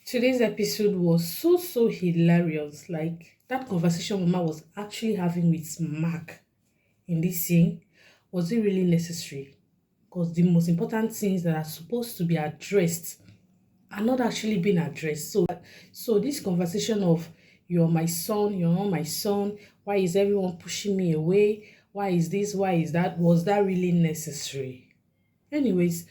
Today's episode was so hilarious. Like that conversation Mama was actually having with Mark in this scene, was it really necessary? Because the most important things that are supposed to be addressed are not actually being addressed. So this conversation of you're my son, you're not my son, why is everyone pushing me away? Why is this? Why is that? Was that really necessary? Anyways,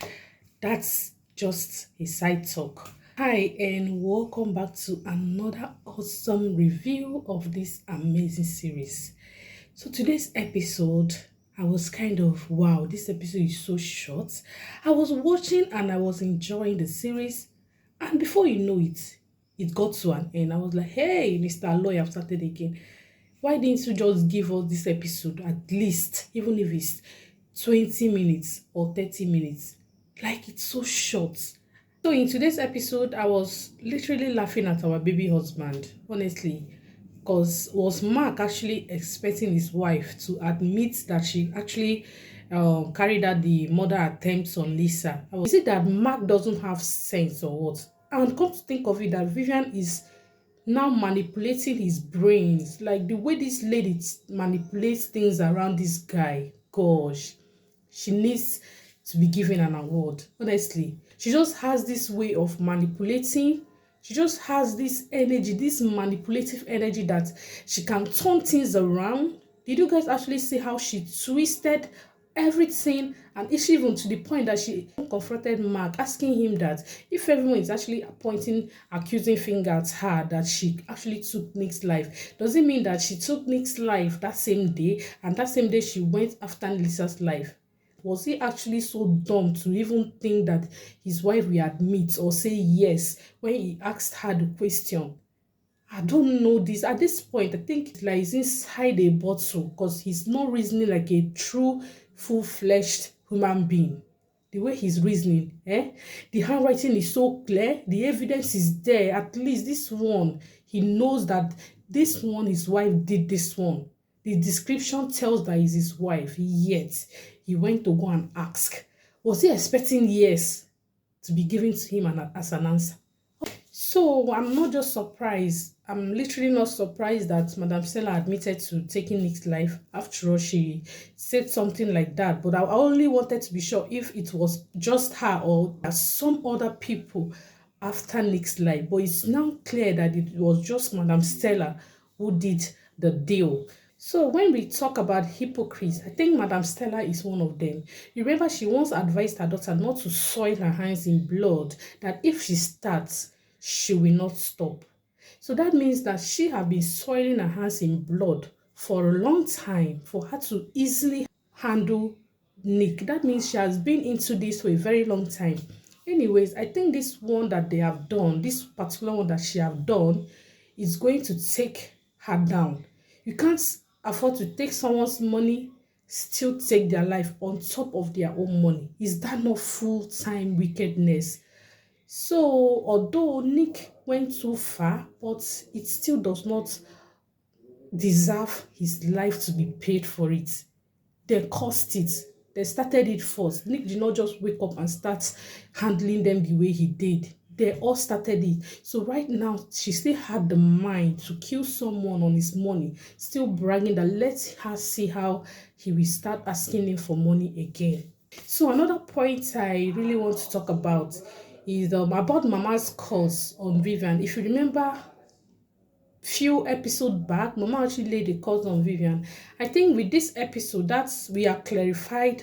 that's just a side talk. Hi, and welcome back to another awesome review of this amazing series. So, today's episode, I was kind of wow, this episode is so short. I was watching and I was enjoying the series, and before you know it, it got to an end. I was like, hey, Mr. Aloy, I've started again. Why didn't you just give us this episode at least, even if it's 20 minutes or 30 minutes? Like, it's so short. So in today's episode, I was literally laughing at our baby husband, honestly, because was Mark actually expecting his wife to admit that she actually carried out the murder attempts on Lisa? Is it that Mark doesn't have sense or what? And come to think of it, that Vivian is now manipulating his brains, like the way this lady manipulates things around this guy. Gosh, she needs to be given an award, honestly. She just has this way of manipulating. She just has this energy, this manipulative energy, that she can turn things around. Did you guys actually see how she twisted everything, and it's even to the point that she confronted Mark, asking him that if everyone is actually pointing accusing finger at her, that she actually took Nick's life, does it mean that she took Nick's life that same day, and that same day she went after Lisa's life? Was he actually so dumb to even think that his wife will admit or say yes when he asked her the question? I don't know this. At this point, I think it's like he's inside a bottle, because he's not reasoning like a true, full-fledged human being. The way he's reasoning, the handwriting is so clear, the evidence is there. At least this one, he knows that this one, his wife did this one. The description tells that it's his wife, yet he went to go and ask. Was he expecting yes to be given to him as an answer? So I'm not just surprised. I'm literally not surprised that Madam Stella admitted to taking Nick's life. After all, she said something like that. But I only wanted to be sure if it was just her or some other people after Nick's life. But it's now clear that it was just Madam Stella who did the deal. So when we talk about hypocrites, I think Madam Stella is one of them. You remember she once advised her daughter not to soil her hands in blood, that if she starts, she will not stop. So that means that she have been soiling her hands in blood for a long time for her to easily handle Nick. That means she has been into this for a very long time. Anyways, I think this one that they have done, this particular one that she have done, is going to take her down. You can't afford to take someone's money, still take their life on top of their own money. Is that not full-time wickedness? So, although Nick went too far, but it still does not deserve his life to be paid for it. They caused it. They started it first. Nick did not just wake up and start handling them the way he did. They all started it. So right now, she still had the mind to kill someone on his money, still bragging that let her see how he will start asking him for money again. So another point I really want to talk about is about Mama's curse on Vivian. If you remember, few episodes back, Mama actually laid a curse on Vivian. I think with this episode, that's we are clarified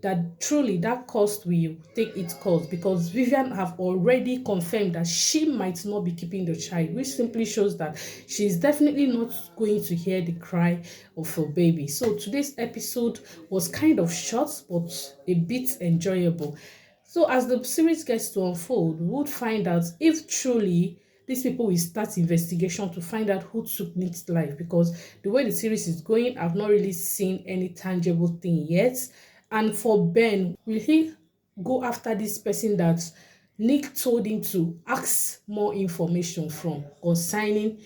that truly that cost will take its course, because Vivian have already confirmed that she might not be keeping the child, which simply shows that she is definitely not going to hear the cry of her baby. So today's episode was kind of short but a bit enjoyable. So as the series gets to unfold, we would find out if truly these people will start investigation to find out who took Nick's life, because the way the series is going, I've not really seen any tangible thing yet. And for Ben, will he go after this person that Nick told him to ask more information from concerning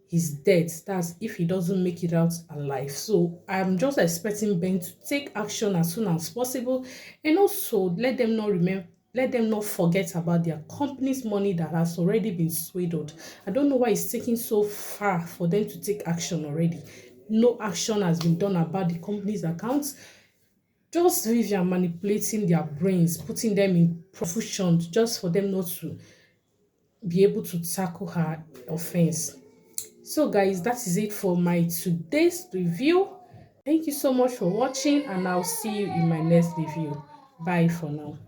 his death? That's if he doesn't make it out alive. So I'm just expecting Ben to take action as soon as possible, and also let them not Let them not forget about their company's money that has already been swindled. I don't know why it's taking so far for them to take action already. No action has been done about the company's accounts. Just Vivian manipulating their brains, putting them in profusion just for them not to be able to tackle her offense. So, guys, that is it for my today's review. Thank you so much for watching, and I'll see you in my next review. Bye for now.